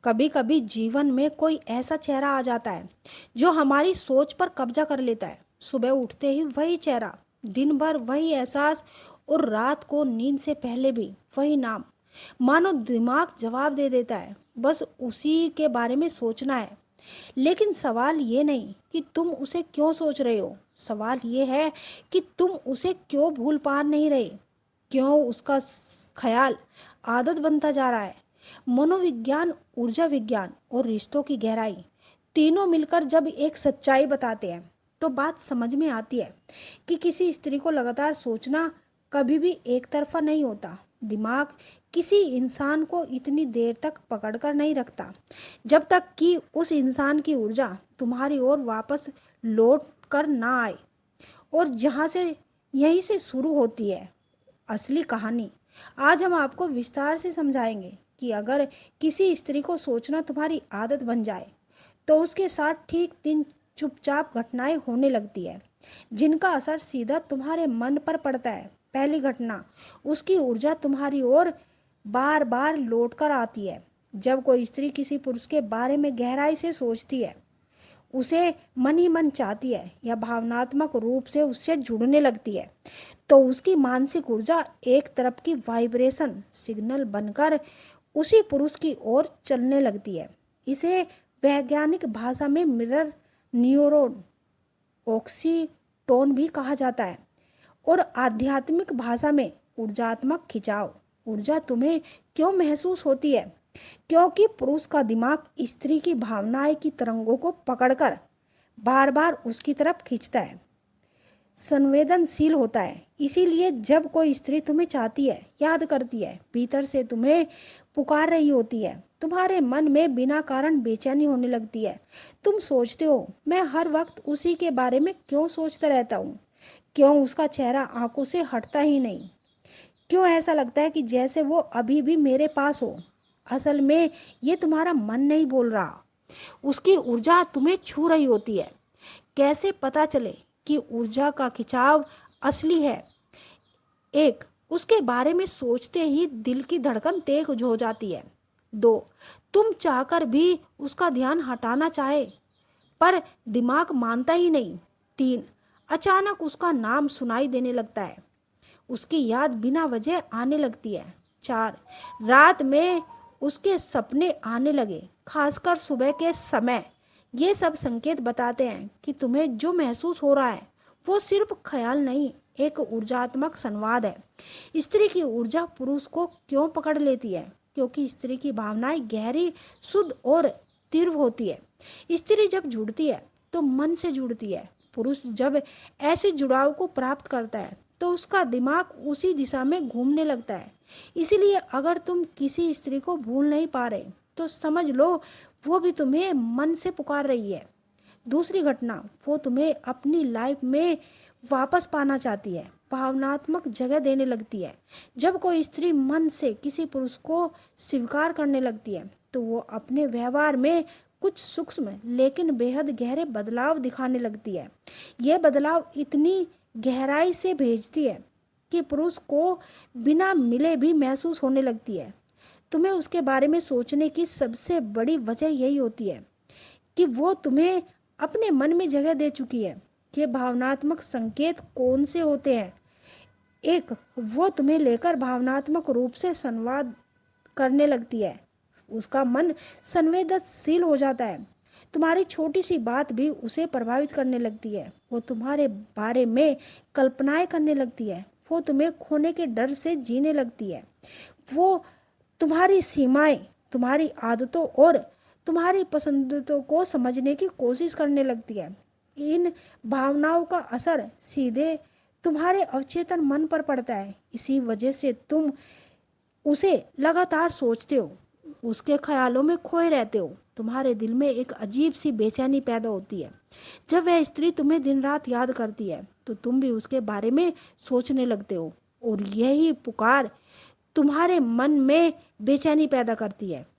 कभी कभी जीवन में कोई ऐसा चेहरा आ जाता है जो हमारी सोच पर कब्जा कर लेता है। सुबह उठते ही वही चेहरा, दिन भर वही एहसास और रात को नींद से पहले भी वही नाम। मानो दिमाग जवाब दे देता है, बस उसी के बारे में सोचना है। लेकिन सवाल ये नहीं कि तुम उसे क्यों सोच रहे हो, सवाल ये है कि तुम उसे क्यों भूल पा नहीं रहे, क्यों उसका ख्याल आदत बनता जा रहा है। मनोविज्ञान, ऊर्जा विज्ञान और रिश्तों की गहराई तीनों मिलकर जब एक सच्चाई बताते हैं तो बात समझ में आती है कि किसी स्त्री को लगातार सोचना कभी भी एक तरफा नहीं होता। दिमाग किसी इंसान को इतनी देर तक पकड़कर नहीं रखता जब तक कि उस इंसान की ऊर्जा तुम्हारी ओर वापस लौट कर ना आए। और यहीं से शुरू होती है असली कहानी। आज हम आपको विस्तार से समझाएंगे कि अगर किसी स्त्री को सोचना तुम्हारी आदत बन जाए तो उसके साथ ठीक 3 चुपचाप घटनाएं होने लगती है जिनका असर सीधा तुम्हारे मन पर पड़ता है। पहली घटना, उसकी ऊर्जा तुम्हारी ओर बार बार लौट कर आती है। जब कोई स्त्री किसी पुरुष के बारे में गहराई से सोचती है, उसे मन ही मन चाहती है या भावनात्मक रूप से उससे जुड़ने लगती है, तो उसकी मानसिक ऊर्जा एक तरफ की वाइब्रेशन सिग्नल बनकर उसी पुरुष की ओर चलने लगती है। इसे वैज्ञानिक भाषा में मिरर न्यूरॉन ऑक्सीटोन भी कहा जाता है और आध्यात्मिक भाषा में ऊर्जात्मक खिंचाव। ऊर्जा तुम्हें क्यों महसूस होती है? क्योंकि पुरुष का दिमाग स्त्री की भावनाएं की तरंगों को पकड़कर बार बार उसकी तरफ खींचता है, संवेदनशील होता है। इसीलिए जब कोई स्त्री तुम्हें चाहती है, याद करती है, भीतर से तुम्हें पुकार रही होती है, तुम्हारे मन में बिना कारण बेचैनी होने लगती है। तुम सोचते हो, मैं हर वक्त उसी के बारे में क्यों सोचता रहता हूँ? क्यों उसका चेहरा आंखों से हटता ही नहीं? क्यों ऐसा लगता है कि जैसे वो अभी भी मेरे पास हो? असल में ये तुम्हारा मन नहीं बोल रहा, उसकी ऊर्जा तुम्हें छू रही होती है। कैसे पता चले कि ऊर्जा का खिंचाव असली है? एक, उसके बारे में सोचते ही दिल की धड़कन तेज हो जाती है। दो, तुम चाहकर भी उसका ध्यान हटाना चाहे पर दिमाग मानता ही नहीं। तीन, अचानक उसका नाम सुनाई देने लगता है, उसकी याद बिना वजह आने लगती है। चार, रात में उसके सपने आने लगे, खासकर सुबह के समय। ये सब संकेत बताते हैं कि तुम्हें जो महसूस हो रहा है वो सिर्फ ख्याल नहीं, एक ऊर्जात्मक संवाद है। स्त्री की ऊर्जा पुरुष को क्यों पकड़ लेती है? क्योंकि स्त्री की भावनाएं गहरी, शुद्ध और तीव्र होती है। स्त्री जब जुड़ती है तो मन से जुड़ती है। पुरुष जब ऐसे जुड़ाव को प्राप्त करता है तो उसका दिमाग उसी दिशा में घूमने लगता है। इसीलिए अगर तुम किसी स्त्री को भूल नहीं पा रहे तो समझ लो वो भी तुम्हें मन से पुकार रही है। दूसरी घटना, वो तुम्हें अपनी लाइफ में वापस पाना चाहती है, भावनात्मक जगह देने लगती है। जब कोई स्त्री मन से किसी पुरुष को स्वीकार करने लगती है तो वो अपने व्यवहार में कुछ सूक्ष्म लेकिन बेहद गहरे बदलाव दिखाने लगती है। ये बदलाव इतनी गहराई से भेजती है कि पुरुष को बिना मिले भी महसूस होने लगती है। तुम्हें उसके बारे में सोचने की सबसे बड़ी वजह यही होती है कि वो तुम्हें अपने मन में जगह दे चुकी है। ये भावनात्मक संकेत कौन से होते हैं? एक, वो तुम्हें लेकर भावनात्मक रूप से संवाद करने लगती है, उसका मन संवेदनशील हो जाता है, तुम्हारी छोटी सी बात भी उसे प्रभावित करने लगती है। वो तुम्हारे बारे में कल्पनाएं करने लगती है, वो तुम्हें खोने के डर से जीने लगती है। वो तुम्हारी सीमाएं, तुम्हारी आदतों और तुम्हारी पसंदों को समझने की कोशिश करने लगती है। इन भावनाओं का असर सीधे तुम्हारे अवचेतन मन पर पड़ता है। इसी वजह से तुम उसे लगातार सोचते हो, उसके ख्यालों में खोए रहते हो। तुम्हारे दिल में एक अजीब सी बेचैनी पैदा होती है। जब वह स्त्री तुम्हें दिन रात याद करती है तो तुम भी उसके बारे में सोचने लगते हो और यही पुकार तुम्हारे मन में बेचैनी पैदा करती है।